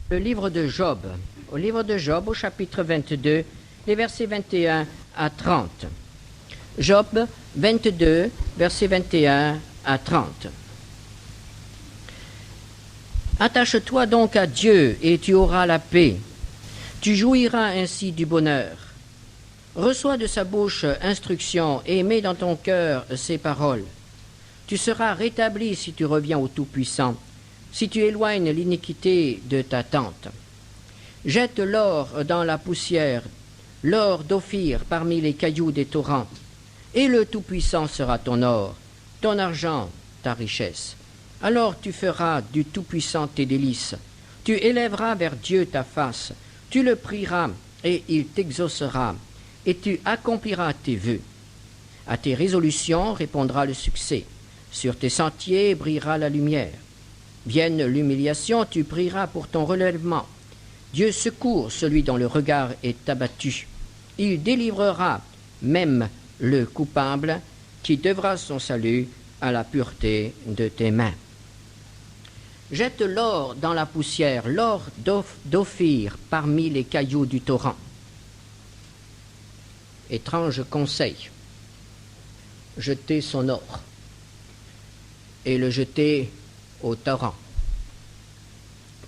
Le livre de Job. Au livre de Job, au chapitre 22, les versets 21 à 30. Job 22, versets 21 à 30. Attache-toi donc à Dieu et tu auras la paix. Tu jouiras ainsi du bonheur. Reçois de sa bouche instruction et mets dans ton cœur ses paroles. Tu seras rétabli si tu reviens au Tout-Puissant, si tu éloignes l'iniquité de ta tente. Jette l'or dans la poussière, l'or d'Ophir parmi les cailloux des torrents, et le Tout-Puissant sera ton or, ton argent, ta richesse. Alors tu feras du Tout-Puissant tes délices, tu élèveras vers Dieu ta face, tu le prieras et il t'exaucera, et tu accompliras tes vœux. À tes résolutions répondra le succès, sur tes sentiers brillera la lumière. Vienne l'humiliation, tu prieras pour ton relèvement. Dieu secourt celui dont le regard est abattu. Il délivrera même le coupable qui devra son salut à la pureté de tes mains. Jette l'or dans la poussière, l'or d'Ophir parmi les cailloux du torrent. Étrange conseil. Jeter son or et le jeter au torrent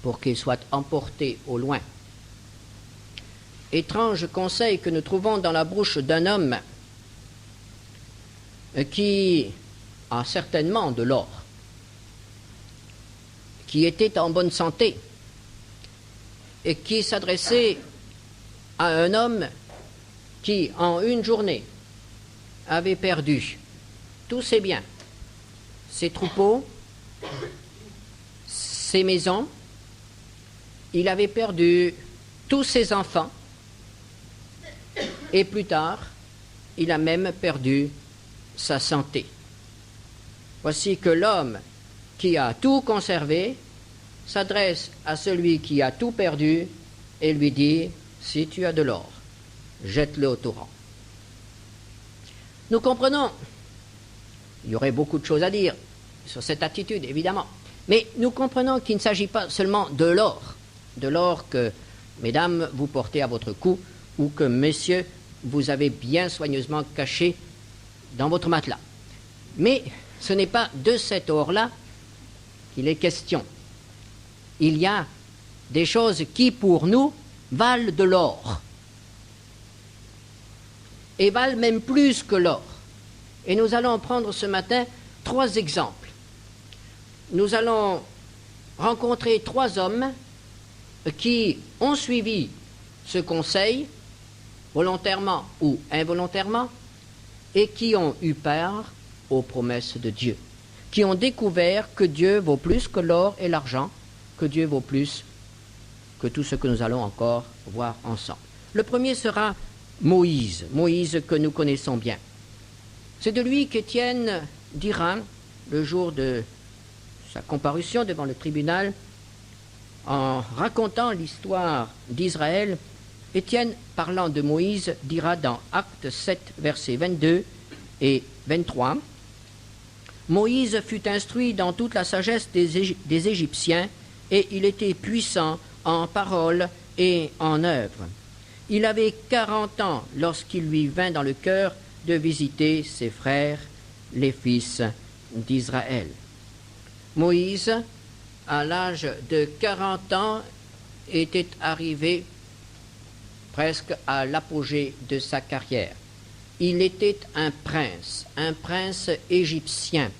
pour qu'il soit emporté au loin. Étrange conseil que nous trouvons dans la bouche d'un homme qui a certainement de l'or, qui était en bonne santé et qui s'adressait à un homme qui, en une journée, avait perdu tous ses biens, ses troupeaux, ses maisons, il avait perdu tous ses enfants, et plus tard, il a même perdu sa santé. Voici que l'homme qui a tout conservé s'adresse à celui qui a tout perdu et lui dit « Si tu as de l'or, jette-le au torrent. » Nous comprenons, il y aurait beaucoup de choses à dire sur cette attitude, évidemment, mais nous comprenons qu'il ne s'agit pas seulement de l'or que, mesdames, vous portez à votre cou ou que, messieurs, vous avez bien soigneusement caché dans votre matelas. Mais ce n'est pas de cet or-là qu'il est question. Il y a des choses qui, pour nous, valent de l'or. Et valent même plus que l'or. Et nous allons prendre ce matin 3 exemples. Nous allons rencontrer 3 hommes qui ont suivi ce conseil, volontairement ou involontairement, et qui ont eu part aux promesses de Dieu, qui ont découvert que Dieu vaut plus que l'or et l'argent, que Dieu vaut plus que tout ce que nous allons encore voir ensemble. Le premier sera Moïse que nous connaissons bien. C'est de lui qu'Étienne dira, le jour de sa comparution devant le tribunal, en racontant l'histoire d'Israël, Étienne, parlant de Moïse, dira dans Actes 7, versets 22 et 23, « Moïse fut instruit dans toute la sagesse des Égyptiens, et il était puissant en parole et en œuvre. Il avait 40 ans lorsqu'il lui vint dans le cœur de visiter ses frères, les fils d'Israël. » Moïse, à l'âge de 40 ans, était arrivé presque à l'apogée de sa carrière. Il était un prince égyptien,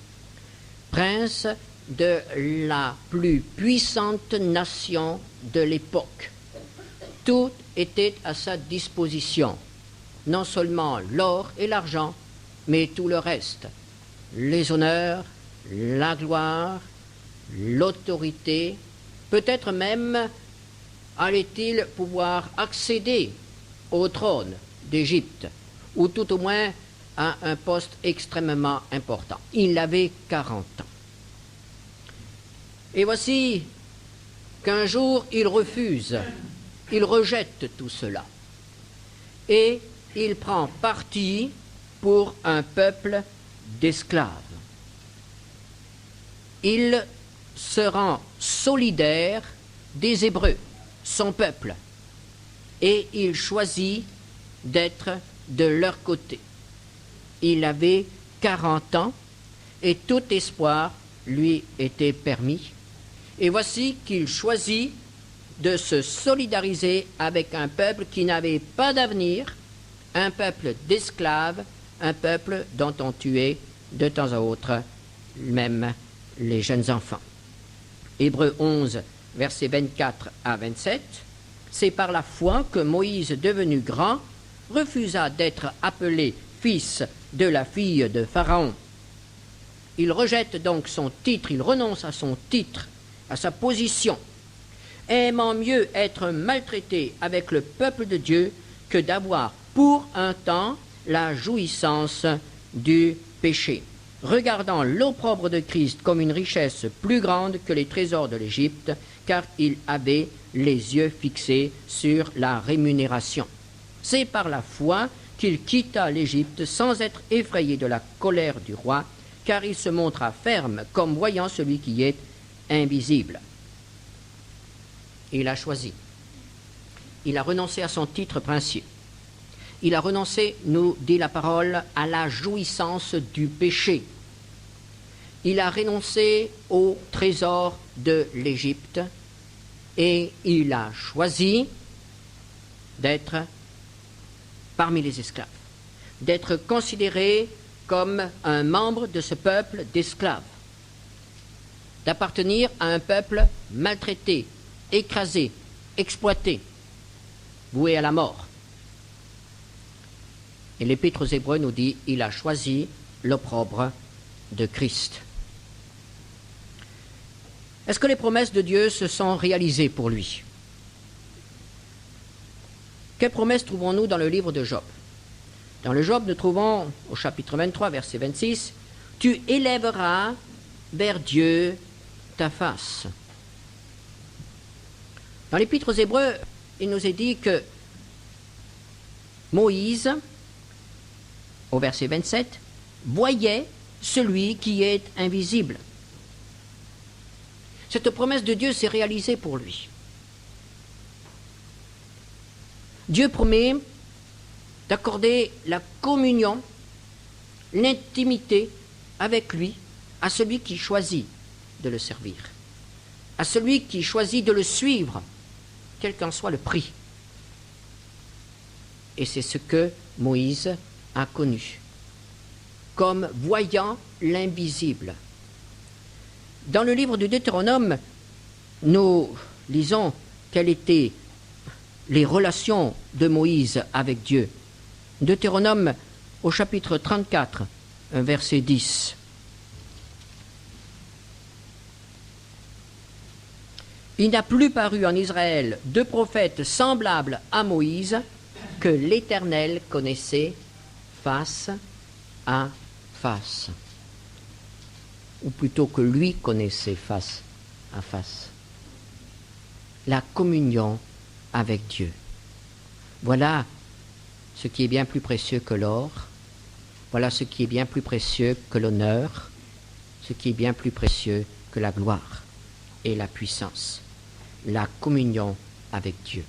prince de la plus puissante nation de l'époque. Tout était à sa disposition, non seulement l'or et l'argent, mais tout le reste, les honneurs, la gloire, l'autorité, peut-être même allait-il pouvoir accéder au trône d'Égypte, ou tout au moins à un poste extrêmement important. Il avait 40 ans. Et voici qu'un jour il refuse, il rejette tout cela, et il prend parti pour un peuple d'esclaves. Il se rend solidaire des Hébreux. son peuple, et il choisit d'être de leur côté. Il avait 40 ans, et tout espoir lui était permis. Et voici qu'il choisit de se solidariser avec un peuple qui n'avait pas d'avenir, un peuple d'esclaves, un peuple dont on tuait de temps à autre même les jeunes enfants. Hébreux 11, versets 24 à 27, c'est par la foi que Moïse, devenu grand, refusa d'être appelé fils de la fille de Pharaon. Il rejette donc son titre, il renonce à son titre, à sa position, aimant mieux être maltraité avec le peuple de Dieu que d'avoir pour un temps la jouissance du péché, regardant l'opprobre de Christ comme une richesse plus grande que les trésors de l'Égypte, car il avait les yeux fixés sur la rémunération. C'est par la foi qu'il quitta l'Égypte sans être effrayé de la colère du roi, car il se montra ferme comme voyant celui qui est invisible. Il a choisi. Il a renoncé à son titre princier. Il a renoncé, nous dit la parole, à la jouissance du péché. Il a renoncé au trésor de l'Égypte et il a choisi d'être parmi les esclaves, d'être considéré comme un membre de ce peuple d'esclaves, d'appartenir à un peuple maltraité, écrasé, exploité, voué à la mort. Et l'Épître aux Hébreux nous dit, il a choisi l'opprobre de Christ. Est-ce que les promesses de Dieu se sont réalisées pour lui? Quelles promesses trouvons-nous dans le livre de Job? Dans le Job, nous trouvons au chapitre 23, verset 26, « Tu élèveras vers Dieu ta face. » Dans l'Épître aux Hébreux, il nous est dit que Moïse, au verset 27, voyait celui qui est invisible. Cette promesse de Dieu s'est réalisée pour lui. Dieu promet d'accorder la communion, l'intimité avec lui à celui qui choisit de le servir, à celui qui choisit de le suivre, quel qu'en soit le prix. Et c'est ce que Moïse a connu, comme voyant l'invisible. Dans le livre du Deutéronome, nous lisons quelles étaient les relations de Moïse avec Dieu. Deutéronome au chapitre 34, verset 10. Il n'a plus paru en Israël de prophète semblable à Moïse que l'Éternel connaissait face à face. Ou plutôt que lui connaissait face à face. La communion avec Dieu. Voilà ce qui est bien plus précieux que l'or, voilà ce qui est bien plus précieux que l'honneur, ce qui est bien plus précieux que la gloire et la puissance, la communion avec Dieu.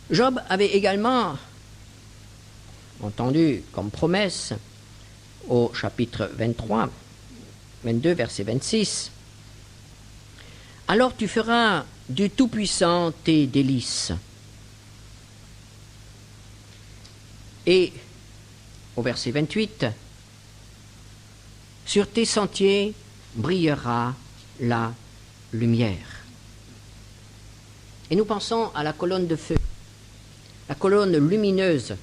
Job avait également entendu comme promesse au chapitre 23, 22, verset 26, « Alors tu feras du Tout-Puissant tes délices. » Et au verset 28, « Sur tes sentiers brillera la lumière. » Et nous pensons à la colonne de feu, la colonne lumineuse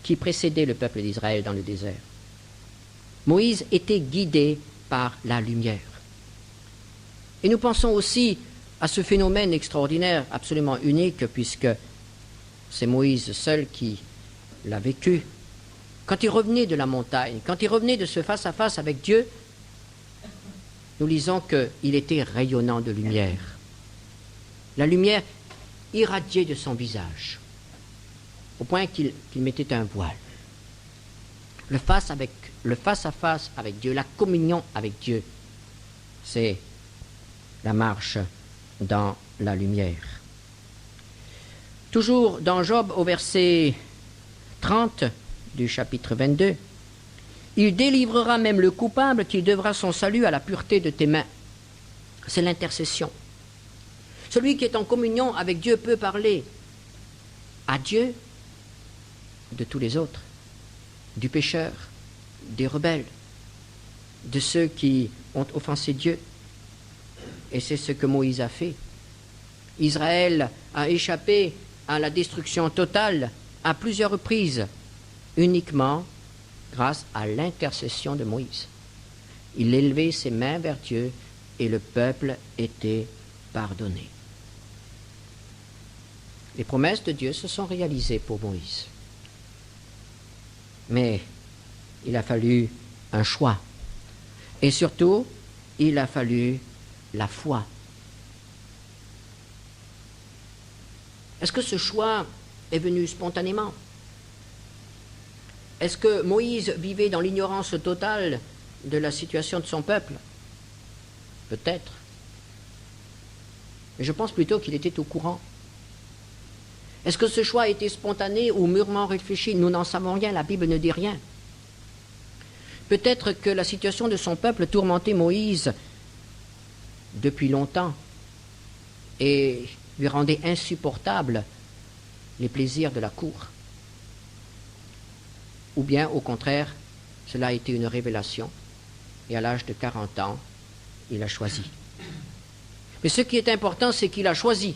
qui précédait le peuple d'Israël dans le désert. Moïse était guidé par la lumière. Et nous pensons aussi à ce phénomène extraordinaire, absolument unique, puisque c'est Moïse seul qui l'a vécu. Quand il revenait de la montagne, quand il revenait de ce face-à-face avec Dieu, nous lisons qu'il était rayonnant de lumière. La lumière irradiait de son visage, au point qu'il mettait un voile. Le face-à-face avec Dieu, la communion avec Dieu, c'est la marche dans la lumière. Toujours dans Job, au verset 30 du chapitre 22, « Il délivrera même le coupable qui devra son salut à la pureté de tes mains. » C'est l'intercession. Celui qui est en communion avec Dieu peut parler à Dieu de tous les autres, du pécheur, des rebelles, de ceux qui ont offensé Dieu. Et c'est ce que Moïse a fait. Israël a échappé à la destruction totale à plusieurs reprises, uniquement grâce à l'intercession de Moïse. Il élevait ses mains vers Dieu et le peuple était pardonné. Les promesses de Dieu se sont réalisées pour Moïse. Mais il a fallu un choix. Et surtout, il a fallu la foi. Est-ce que ce choix est venu spontanément? Est-ce que Moïse vivait dans l'ignorance totale de la situation de son peuple? Peut-être. Mais je pense plutôt qu'il était au courant. Est-ce que ce choix a été spontané ou mûrement réfléchi? Nous n'en savons rien, la Bible ne dit rien. Peut-être que la situation de son peuple tourmentait Moïse depuis longtemps et lui rendait insupportable les plaisirs de la cour. Ou bien, au contraire, cela a été une révélation et à l'âge de 40 ans, il a choisi. Mais ce qui est important, c'est qu'il a choisi.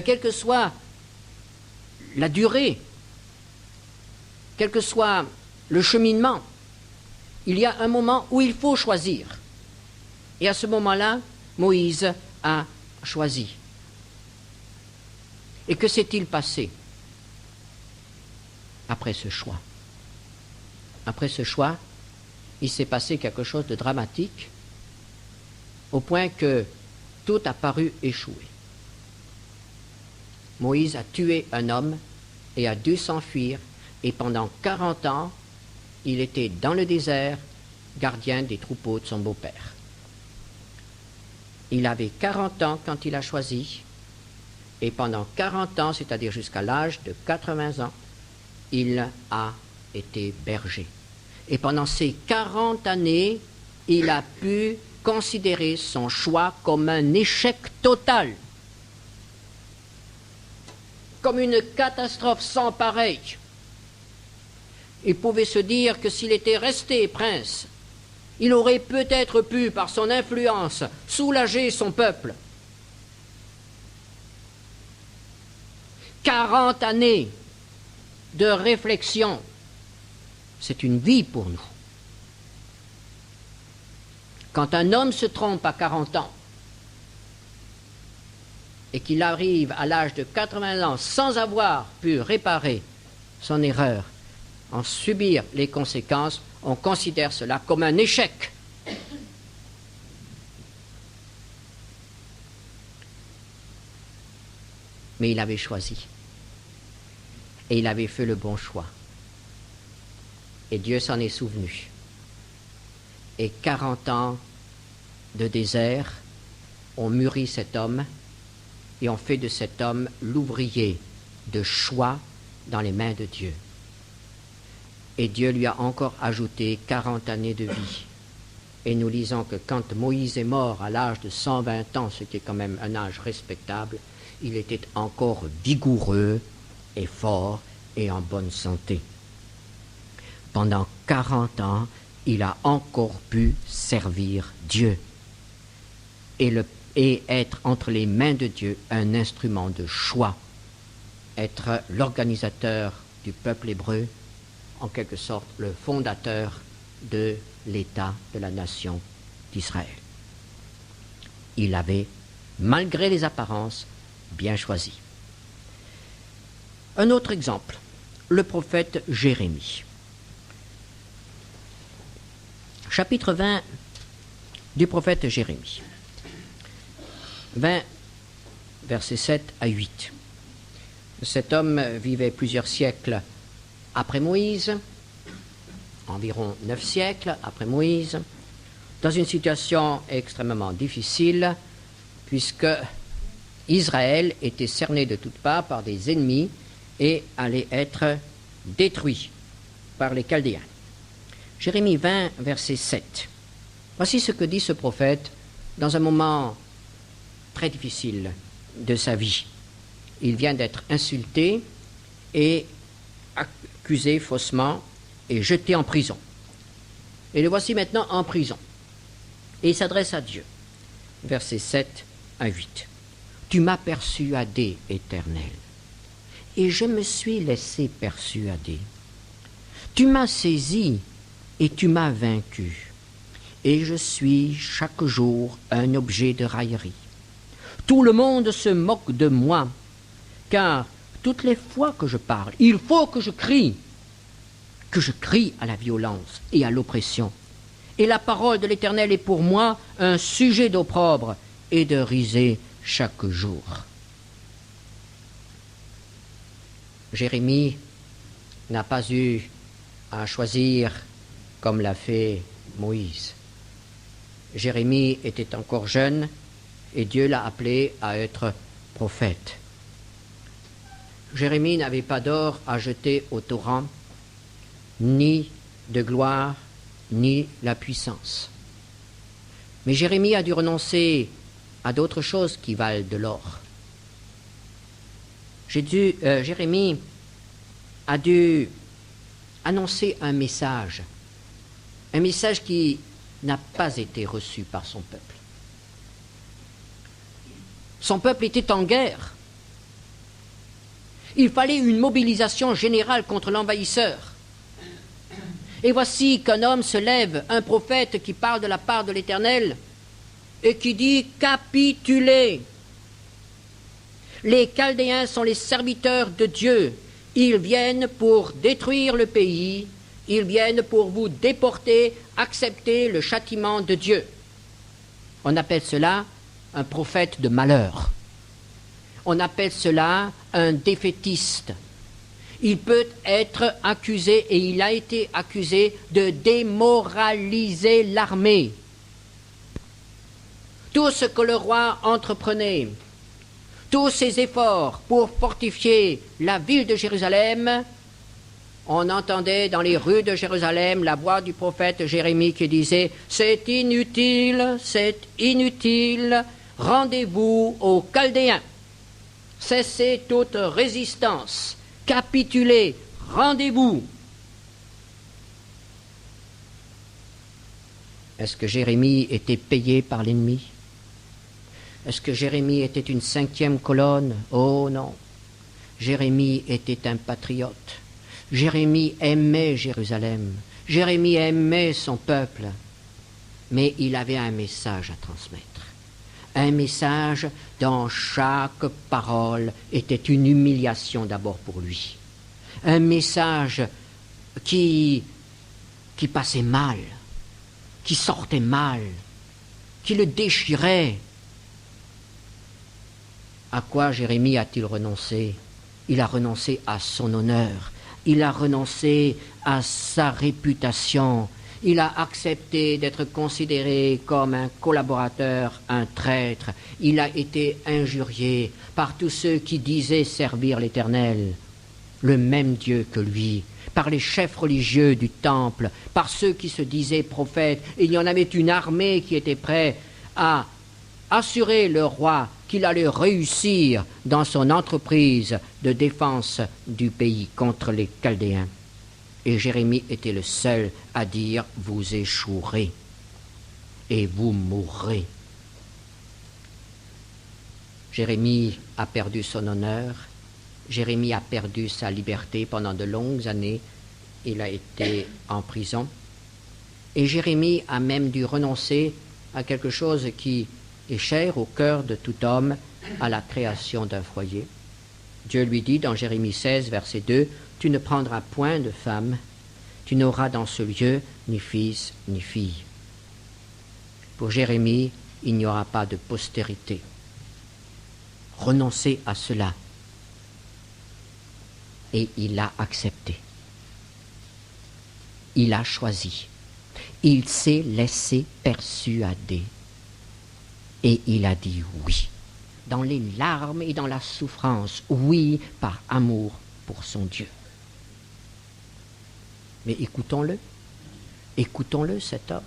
Quelle que soit la durée, quel que soit le cheminement, il y a un moment où il faut choisir. Et à ce moment-là, Moïse a choisi. Et que s'est-il passé après ce choix? Après ce choix, il s'est passé quelque chose de dramatique, au point que tout a paru échouer. Moïse a tué un homme et a dû s'enfuir, et pendant 40 ans, il était dans le désert, gardien des troupeaux de son beau-père. Il avait 40 ans quand il a choisi, et pendant 40 ans, c'est-à-dire jusqu'à l'âge de 80 ans, il a été berger. Et pendant ces 40 années, il a pu considérer son choix comme un échec total, comme une catastrophe sans pareille. Il pouvait se dire que s'il était resté prince, il aurait peut-être pu, par son influence, soulager son peuple. 40 années de réflexion, c'est une vie pour nous. Quand un homme se trompe à 40 ans et qu'il arrive à l'âge de 80 ans sans avoir pu réparer son erreur, en subir les conséquences, on considère cela comme un échec. Mais il avait choisi. Et il avait fait le bon choix. Et Dieu s'en est souvenu. Et 40 ans de désert ont mûri cet homme et ont fait de cet homme l'ouvrier de choix dans les mains de Dieu. Et Dieu lui a encore ajouté 40 années de vie. Et nous lisons que quand Moïse est mort à l'âge de 120 ans, ce qui est quand même un âge respectable, il était encore vigoureux et fort et en bonne santé. Pendant 40 ans, il a encore pu servir Dieu et être entre les mains de Dieu un instrument de choix, être l'organisateur du peuple hébreu, en quelque sorte le fondateur de l'État de la nation d'Israël. Il avait, malgré les apparences, bien choisi. Un autre exemple, le prophète Jérémie. Chapitre 20 du prophète Jérémie. 20, versets 7 à 8. Cet homme vivait plusieurs siècles après Moïse, environ 9 siècles après Moïse, dans une situation extrêmement difficile, puisque Israël était cerné de toutes parts par des ennemis et allait être détruit par les Chaldéens. Jérémie 20, verset 7. Voici ce que dit ce prophète dans un moment très difficile de sa vie. Il vient d'être insulté et accusé faussement et jeté en prison. Et le voici maintenant en prison. Et il s'adresse à Dieu. Versets 7 à 8. Tu m'as persuadé, Éternel, et je me suis laissé persuader. Tu m'as saisi et tu m'as vaincu, et je suis chaque jour un objet de raillerie. Tout le monde se moque de moi, car toutes les fois que je parle, il faut que je crie à la violence et à l'oppression. Et la parole de l'Éternel est pour moi un sujet d'opprobre et de risée chaque jour. Jérémie n'a pas eu à choisir comme l'a fait Moïse. Jérémie était encore jeune et Dieu l'a appelé à être prophète. Jérémie n'avait pas d'or à jeter au torrent, ni de gloire, ni la puissance. Mais Jérémie a dû renoncer à d'autres choses qui valent de l'or. Jérémie a dû annoncer un message qui n'a pas été reçu par son peuple. Son peuple était en guerre. Il fallait une mobilisation générale contre l'envahisseur. Et voici qu'un homme se lève, un prophète qui parle de la part de l'Éternel et qui dit « Capitulez ». Les Chaldéens sont les serviteurs de Dieu. Ils viennent pour détruire le pays. Ils viennent pour vous déporter, accepter le châtiment de Dieu. On appelle cela un prophète de malheur. On appelle cela un défaitiste. Il peut être accusé, et il a été accusé, de démoraliser l'armée. Tout ce que le roi entreprenait, tous ses efforts pour fortifier la ville de Jérusalem, on entendait dans les rues de Jérusalem la voix du prophète Jérémie qui disait « C'est inutile, rendez-vous aux Chaldéens, cessez toute résistance, capitulez, rendez-vous ». Est-ce que Jérémie était payé par l'ennemi? Est-ce que Jérémie était une cinquième colonne? Oh non. Jérémie était un patriote. Jérémie aimait Jérusalem. Jérémie aimait son peuple. Mais il avait un message à transmettre. Un message dont chaque parole était une humiliation d'abord pour lui. Un message qui passait mal, qui sortait mal, qui le déchirait. À quoi Jérémie a-t-il renoncé? Il a renoncé à son honneur, il a renoncé à sa réputation, il a accepté d'être considéré comme un collaborateur, un traître. Il a été injurié par tous ceux qui disaient servir l'Éternel, le même Dieu que lui, par les chefs religieux du temple, par ceux qui se disaient prophètes. Il y en avait une armée qui était prête à assurer le roi qu'il allait réussir dans son entreprise de défense du pays contre les Chaldéens. Et Jérémie était le seul à dire « Vous échouerez et vous mourrez ». Jérémie a perdu son honneur, Jérémie a perdu sa liberté pendant de longues années, il a été en prison. Et Jérémie a même dû renoncer à quelque chose qui est cher au cœur de tout homme, à la création d'un foyer. Dieu lui dit dans Jérémie 16, verset 2, « Tu ne prendras point de femme, tu n'auras dans ce lieu ni fils ni fille. » Pour Jérémie, il n'y aura pas de postérité. Renoncez à cela. Et il a accepté. Il a choisi. Il s'est laissé persuader. Et il a dit oui, dans les larmes et dans la souffrance, oui, par amour pour son Dieu. Mais écoutons-le, cet homme.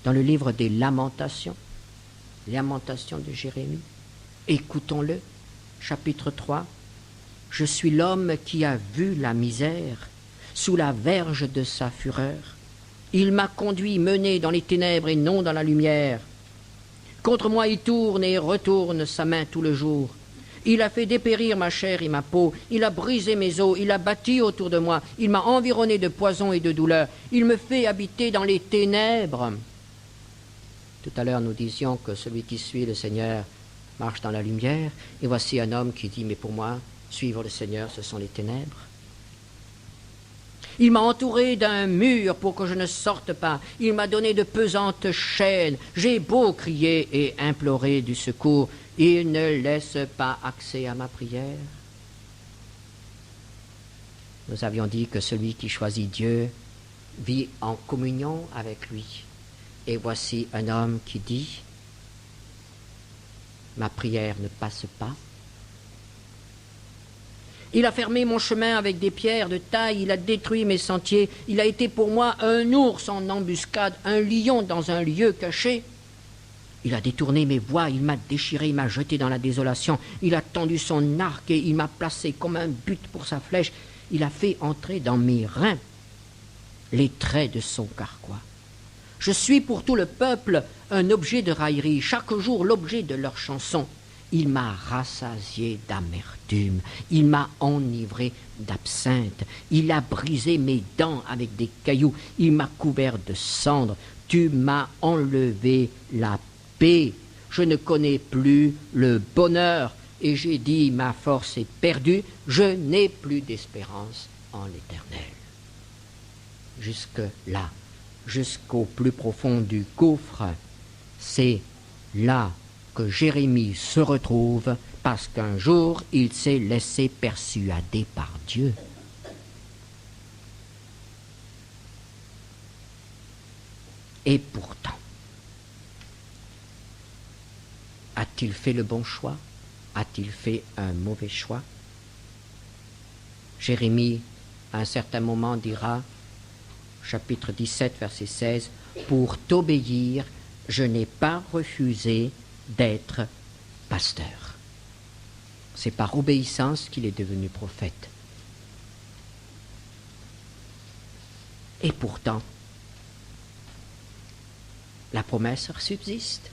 Dans le livre des Lamentations, Lamentations de Jérémie, écoutons-le, chapitre 3. Je suis l'homme qui a vu la misère sous la verge de sa fureur. Il m'a conduit, mené dans les ténèbres et non dans la lumière. Contre moi il tourne et retourne sa main tout le jour. Il a fait dépérir ma chair et ma peau. Il a brisé mes os. Il a bâti autour de moi. Il m'a environné de poison et de douleur. Il me fait habiter dans les ténèbres. Tout à l'heure, nous disions que celui qui suit le Seigneur marche dans la lumière. Et voici un homme qui dit, mais pour moi, suivre le Seigneur, ce sont les ténèbres. Il m'a entouré d'un mur pour que je ne sorte pas. Il m'a donné de pesantes chaînes. J'ai beau crier et implorer du secours. Il ne laisse pas accès à ma prière. Nous avions dit que celui qui choisit Dieu vit en communion avec lui. Et voici un homme qui dit, ma prière ne passe pas. Il a fermé mon chemin avec des pierres de taille, il a détruit mes sentiers, il a été pour moi un ours en embuscade, un lion dans un lieu caché. Il a détourné mes voies, il m'a déchiré, il m'a jeté dans la désolation, il a tendu son arc et il m'a placé comme un but pour sa flèche. Il a fait entrer dans mes reins les traits de son carquois. Je suis pour tout le peuple un objet de raillerie, chaque jour l'objet de leur chanson. Il m'a rassasié d'amertume, il m'a enivré d'absinthe, il a brisé mes dents avec des cailloux, il m'a couvert de cendres, tu m'as enlevé la paix, je ne connais plus le bonheur, et j'ai dit ma force est perdue, je n'ai plus d'espérance en l'Éternel. Jusque-là, jusqu'au plus profond du gouffre, c'est là que Jérémie se retrouve parce qu'un jour il s'est laissé persuader par Dieu. Et pourtant, a-t-il fait le bon choix? A-t-il fait un mauvais choix? Jérémie, à un certain moment, dira, chapitre 17, verset 16, « Pour t'obéir, je n'ai pas refusé d'être pasteur. » C'est par obéissance qu'il est devenu prophète. Et pourtant, la promesse subsiste.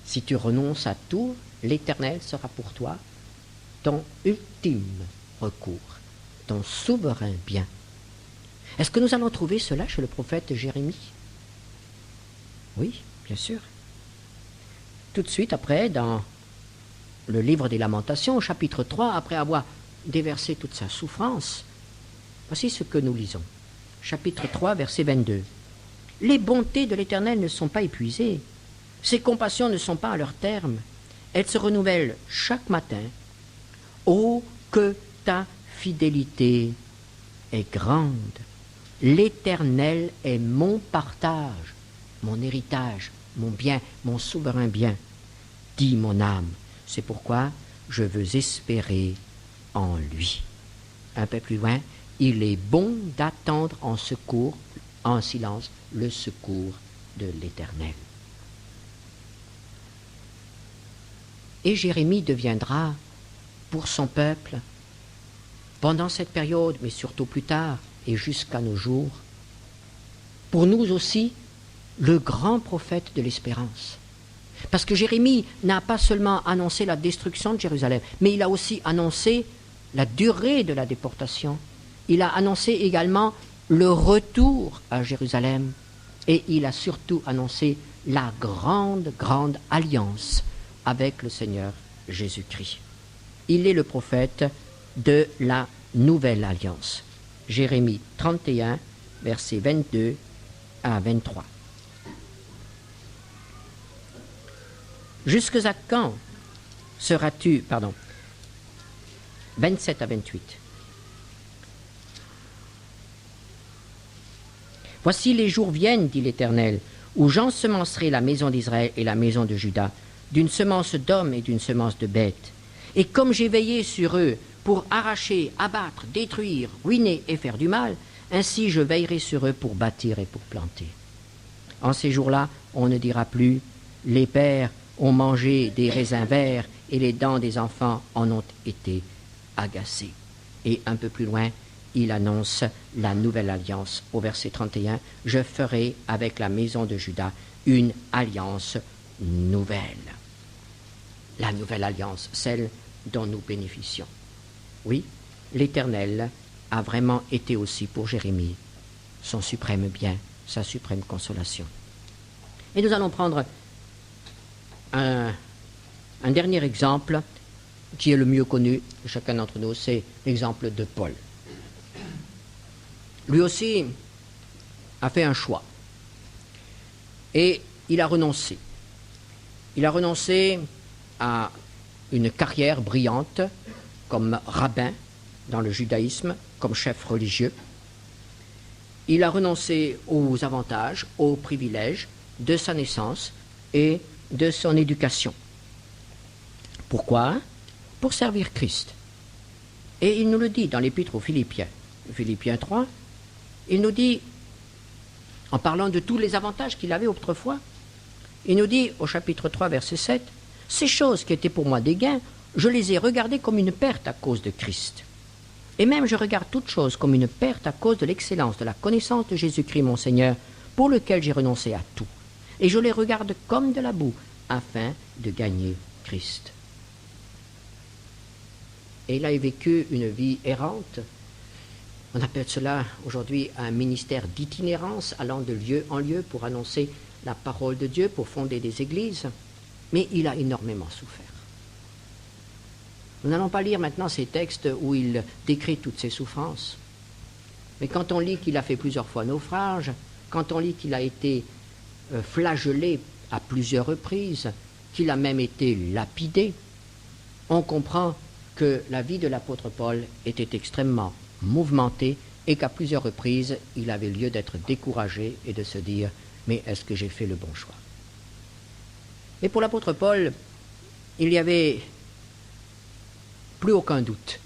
Si tu renonces à tout, l'Éternel sera pour toi ton ultime recours, ton souverain bien. Est-ce que nous allons trouver cela chez le prophète Jérémie? Oui, bien sûr. Tout de suite après, dans le livre des Lamentations, au chapitre 3, après avoir déversé toute sa souffrance, voici ce que nous lisons. Chapitre 3, verset 22. « Les bontés de l'Éternel ne sont pas épuisées, ses compassions ne sont pas à leur terme, elles se renouvellent chaque matin. Oh, que ta fidélité est grande! L'Éternel est mon partage, mon héritage, mon bien, mon souverain bien, dit mon âme. C'est pourquoi je veux espérer en lui. » Un peu plus loin, il est bon d'attendre en secours, en silence, le secours de l'Éternel. Et Jérémie deviendra, pour son peuple, pendant cette période, mais surtout plus tard et jusqu'à nos jours, pour nous aussi, le grand prophète de l'espérance. Parce que Jérémie n'a pas seulement annoncé la destruction de Jérusalem, mais il a aussi annoncé la durée de la déportation. Il a annoncé également le retour à Jérusalem. Et il a surtout annoncé la grande, grande alliance avec le Seigneur Jésus-Christ. Il est le prophète de la nouvelle alliance. Jérémie 31, versets 22 à 23. Jusque à quand seras-tu, 27 à 28. Voici les jours viennent, dit l'Éternel, où j'ensemencerai la maison d'Israël et la maison de Juda, d'une semence d'hommes et d'une semence de bêtes. Et comme j'ai veillé sur eux pour arracher, abattre, détruire, ruiner et faire du mal, ainsi je veillerai sur eux pour bâtir et pour planter. En ces jours-là, on ne dira plus « Les pères ont mangé des raisins verts et les dents des enfants en ont été agacées. » Et un peu plus loin, il annonce la nouvelle alliance au verset 31. « Je ferai avec la maison de Juda une alliance nouvelle. » La nouvelle alliance, celle dont nous bénéficions. Oui, l'Éternel a vraiment été aussi pour Jérémie son suprême bien, sa suprême consolation. Et nous allons prendre un dernier exemple qui est le mieux connu de chacun d'entre nous, c'est l'exemple de Paul. Lui aussi a fait un choix et il a renoncé. Il a renoncé à une carrière brillante comme rabbin dans le judaïsme, comme chef religieux. Il a renoncé aux avantages, aux privilèges de sa naissance et de son éducation. Pourquoi ? Pour servir Christ. Et il nous le dit dans l'Épître aux Philippiens, Philippiens 3, il nous dit, en parlant de tous les avantages qu'il avait autrefois, il nous dit au chapitre 3, verset 7, « Ces choses qui étaient pour moi des gains, je les ai regardées comme une perte à cause de Christ. Et même je regarde toutes choses comme une perte à cause de l'excellence de la connaissance de Jésus-Christ mon Seigneur, pour lequel j'ai renoncé à tout. Et je les regarde comme de la boue, afin de gagner Christ. » Et il a vécu une vie errante. On appelle cela aujourd'hui un ministère d'itinérance, allant de lieu en lieu pour annoncer la parole de Dieu, pour fonder des églises. Mais il a énormément souffert. Nous n'allons pas lire maintenant ces textes où il décrit toutes ses souffrances. Mais quand on lit qu'il a fait plusieurs fois naufrage, quand on lit qu'il a été flagellé à plusieurs reprises, qu'il a même été lapidé, on comprend que la vie de l'apôtre Paul était extrêmement mouvementée et qu'à plusieurs reprises, il avait lieu d'être découragé et de se dire « Mais est-ce que j'ai fait le bon choix ?» Mais pour l'apôtre Paul, il n'y avait plus aucun doute.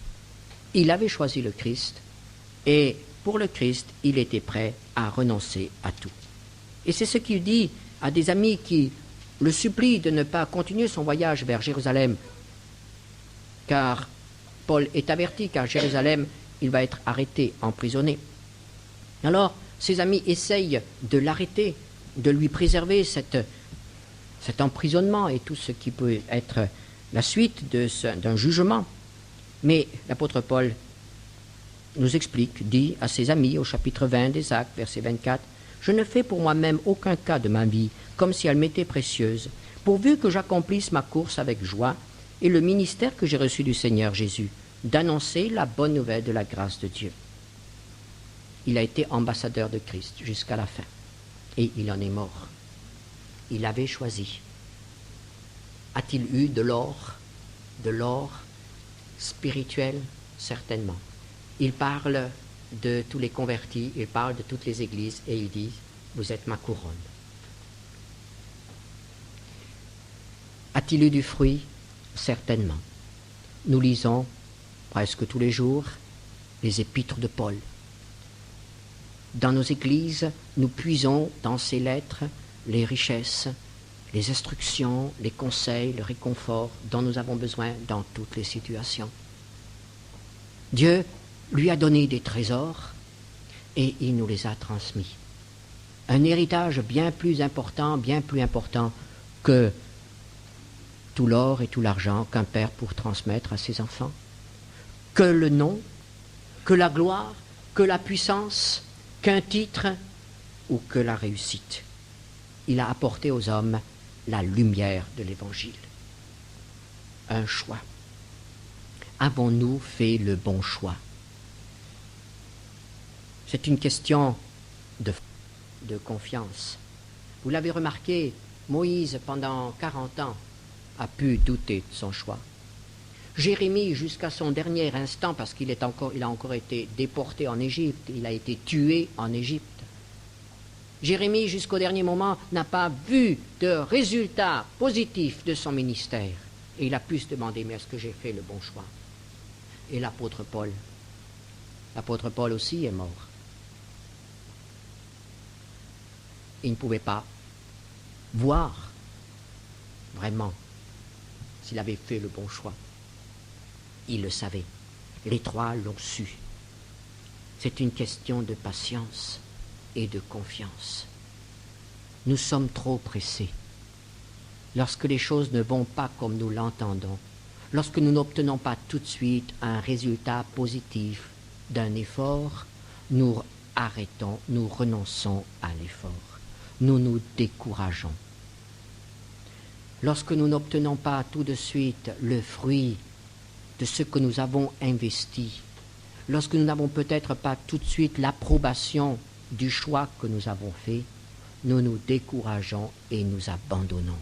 Il avait choisi le Christ et pour le Christ, il était prêt à renoncer à tout. Et c'est ce qu'il dit à des amis qui le supplient de ne pas continuer son voyage vers Jérusalem, car Paul est averti qu'à Jérusalem, il va être arrêté, emprisonné. Alors, ses amis essayent de l'arrêter, de lui préserver cet emprisonnement et tout ce qui peut être la suite d'un jugement. Mais l'apôtre Paul nous explique, dit à ses amis au chapitre 20 des Actes, verset 24, « Je ne fais pour moi-même aucun cas de ma vie, comme si elle m'était précieuse, pourvu que j'accomplisse ma course avec joie et le ministère que j'ai reçu du Seigneur Jésus, d'annoncer la bonne nouvelle de la grâce de Dieu. » Il a été ambassadeur de Christ jusqu'à la fin, et il en est mort. Il avait choisi. A-t-il eu de l'or spirituel? Certainement. Il parle de tous les convertis, il parle de toutes les églises, et il dit, vous êtes ma couronne. A-t-il eu du fruit? Certainement. Nous lisons presque tous les jours les épîtres de Paul. Dans nos églises, nous puisons dans ces lettres les richesses, les instructions, les conseils, le réconfort dont nous avons besoin dans toutes les situations. Dieu lui a donné des trésors et il nous les a transmis. Un héritage bien plus important que tout l'or et tout l'argent qu'un père pour transmettre à ses enfants, que le nom, que la gloire, que la puissance, qu'un titre ou que la réussite. Il a apporté aux hommes la lumière de l'Évangile. Un choix. Avons-nous fait le bon choix? C'est une question de confiance. Vous l'avez remarqué, Moïse, pendant 40 ans, a pu douter de son choix. Jérémie, jusqu'à son dernier instant, parce qu'il a encore été déporté en Égypte, il a été tué en Égypte. Jérémie, jusqu'au dernier moment, n'a pas vu de résultat positif de son ministère. Et il a pu se demander, mais est-ce que j'ai fait le bon choix? Et l'apôtre Paul aussi est mort. Il ne pouvait pas voir vraiment s'il avait fait le bon choix. Il le savait. Les trois l'ont su. C'est une question de patience et de confiance. Nous sommes trop pressés. Lorsque les choses ne vont pas comme nous l'entendons, lorsque nous n'obtenons pas tout de suite un résultat positif d'un effort, nous arrêtons, nous renonçons à l'effort. Nous nous décourageons. Lorsque nous n'obtenons pas tout de suite le fruit de ce que nous avons investi, lorsque nous n'avons peut-être pas tout de suite l'approbation du choix que nous avons fait, nous nous décourageons et nous abandonnons.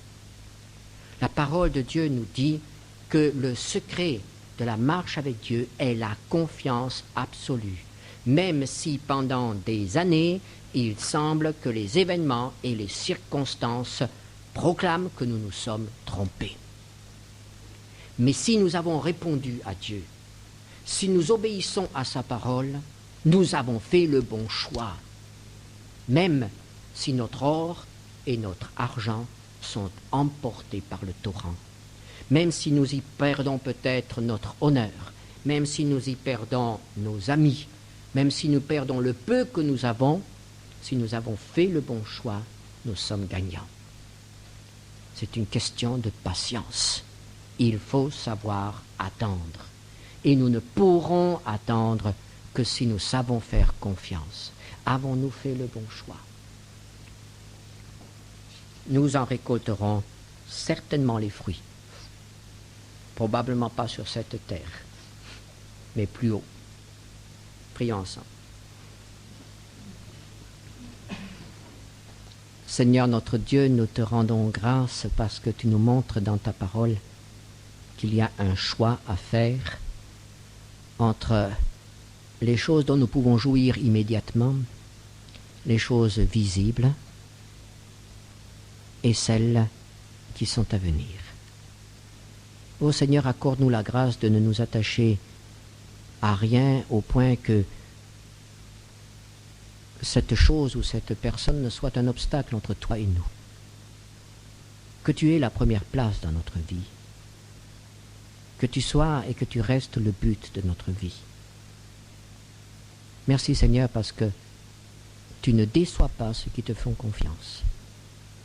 La parole de Dieu nous dit que le secret de la marche avec Dieu est la confiance absolue, même si pendant des années, il semble que les événements et les circonstances proclament que nous nous sommes trompés. Mais si nous avons répondu à Dieu, si nous obéissons à sa parole, nous avons fait le bon choix, même si notre or et notre argent sont emportés par le torrent, même si nous y perdons peut-être notre honneur, même si nous y perdons nos amis, même si nous perdons le peu que nous avons, si nous avons fait le bon choix, nous sommes gagnants. C'est une question de patience. Il faut savoir attendre. Et nous ne pourrons attendre que si nous savons faire confiance. Avons-nous fait le bon choix? Nous en récolterons certainement les fruits. Probablement pas sur cette terre, mais plus haut. Prions ensemble. Seigneur notre Dieu, nous te rendons grâce parce que tu nous montres dans ta parole qu'il y a un choix à faire entre les choses dont nous pouvons jouir immédiatement, les choses visibles, et celles qui sont à venir. Ô Seigneur, accorde-nous la grâce de ne nous attacher à rien au point que cette chose ou cette personne ne soit un obstacle entre toi et nous. Que tu aies la première place dans notre vie. Que tu sois et que tu restes le but de notre vie. Merci Seigneur parce que tu ne déçois pas ceux qui te font confiance.